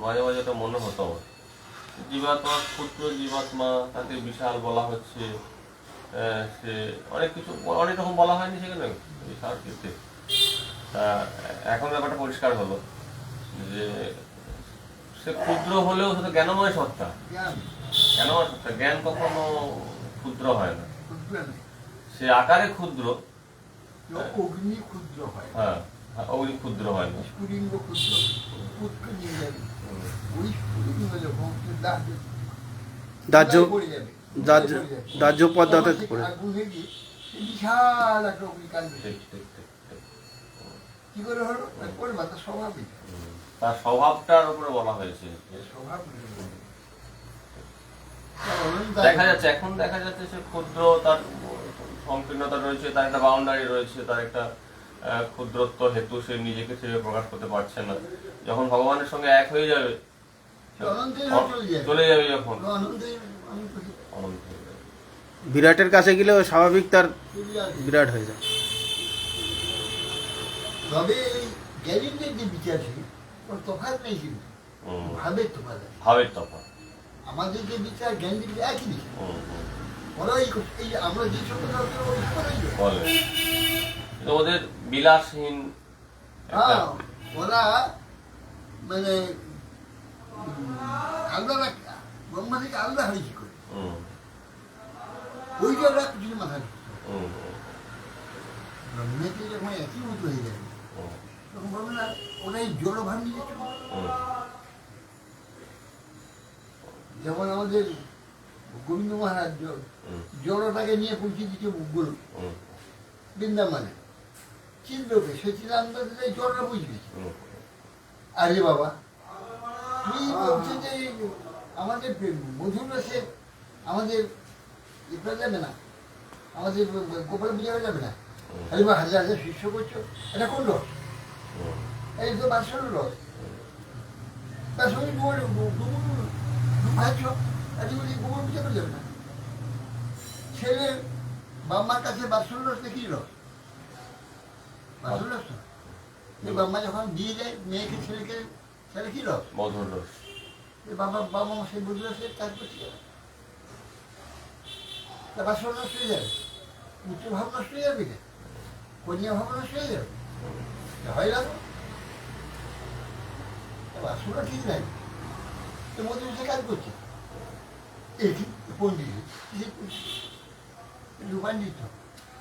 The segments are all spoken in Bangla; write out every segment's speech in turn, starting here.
মাঝে মাঝে এটা মনে হতো আমার। জীবাত্মা ক্ষুদ্র জীবাত্মা, তাকে বিশাল বলা হচ্ছে। সে অনেক কিছু অনেক রকম বলা হয়নি সেখানে বিশাল ক্ষেত্রে। তা এখন ব্যাপারটা পরিষ্কার হলো যে সে ক্ষুদ্র হলেও সে তো জ্ঞানময় সত্তা। জ্ঞানময় সত্তা, জ্ঞান কখনো ক্ষুদ্র হয় না। সে আকারে ক্ষুদ্র, অগ্নি ক্ষুদ্র হয়, হ্যাঁ অগ্নি ক্ষুদ্র হয় না, স্ফুলিঙ্গ ক্ষুদ্র, উৎকে নিয়ে যাবে। ওই স্ফুলিঙ্গ যখন দাহ্য পড়ে যাবে, দাহ্য দাহ্য পদার্থে পড়ে। আগুন হয়ে গিয়ে বিশাল একটা অগ্নিকাণ্ড। ঠিক ঠিক ঠিক ঠিক। কি করে হলো? করবা তার স্বভাবই, তার স্বভাবটার উপরে বলা হয়েছে। স্বভাব। দেখা যাচ্ছে, এখন দেখা যাচ্ছে সে ক্ষুদ্র, তার সংকীর্ণতা রয়েছে, তার একটা বাউন্ডারি রয়েছে, তার একটা ক্ষুদ্রত্ব হেতু সে নিজেকে সেভাবে প্রকাশ করতে পারছে না। যখন ভগবানের সঙ্গে এক হয়ে যাবে, চলে যাবে, যখন অনন্ত হয়ে যাবে। বিরাটের কাছে গেলেও স্বাভাবিক তার বিরাট হয়ে যায়। তবে জ্ঞানীদের যে বিচার ছিল ওর তফাৎ নেই, কিন্তু ভাবের তফাৎ আছে। ভাবের তফাৎ। আমাদের যে বিচার জ্ঞানীদের একই বিচার। ওরা এই আমরা যে ছোট বলে ওদের বিলাসহীন, হ্যাঁ, ওরা মানে আলাদা ব্রহ্মা থেকে আলাদা হয় কি করে, ওইটা ওরা কিছু মাথায় ব্রহ্মেতে যখন একই মতো হয়ে যাবে তখন বলবে না ওরা এই জড় ভাব নিয়ে যাচ্ছে। যেমন আমাদের গোবিন্দ মহারাজ জড়টাকে নিয়ে পৌঁছে দিচ্ছে গুরু বৃন্দাবনে, চিন্তাকে সে চিন্তা জড়টা বুঝবে। আরে বাবা, তুই বলছে যে আমাদের মধুর রসে আমাদের এটা যাবে না, আমাদের গোপাল পূজা যাবে না, আরে বা হাজার হাজার শিষ্য করছো, এটা কোন রস? এই তো বাসন রস, তার সঙ্গে ভাবছ আরে বলি গোবর পূজা করে যাবে না। ছেলে বাম্মার কাছে বাসন রস দেখি রস, বাসন রস বাম্মা যখন দিয়ে যায় মেয়েকে ছেলেকে, ছেলে কি রস? মধুর রস। বাবা বাবা সেই মধুর রসের কাজ করছে, তা বাসন নষ্ট হয়ে যাবে, উচ্চ ভাব নষ্ট হয়ে যাবে, কন্যা ভাব নষ্ট হয়ে যাবে, হয় না? বাসনটা ঠিক নাই, তো মধুর রসের কাজ করছে। পন্ডিত রূপান্তরিত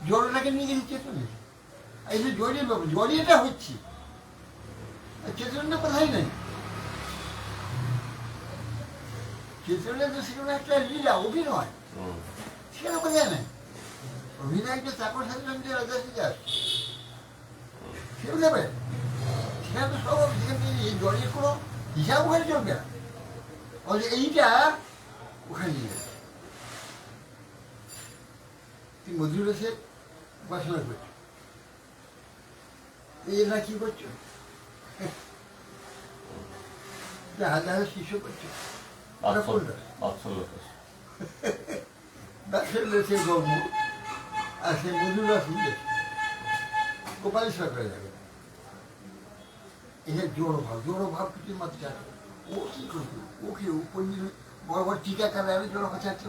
জড়টাকে নিয়ে গেছে চেতনে, এই যে জড়িয়ে পাবো জড়িয়েটা হচ্ছে, চেতনটা কোথায় নাই। চেতনে তো সেখানে একটা লীলা অভিনয়, সেখানে কোথায় নাই। অভিনয়টা চাকর সাথে রাজা থেকে আসছে, সেগুলো যাবে সেখানে তো সব সেখান থেকে জড়িয়ে কোনো হিসাব ওখানে চলবে না, এইটা ওখানে নিয়ে যাবে। তুই মধুর রসের উপাসনা করছো, এরা কি করছো? হাজার হাজার শিষ্য করছো, সে গর্ব আর সে মধুর রস নিয়ে গোপালেশ্বর করে যাবে। এটা জড় ভাব কিছু মাত্র ও কি করবে, ওকে বড় বড় টিকা কালে জড় বাঁচাচ্ছে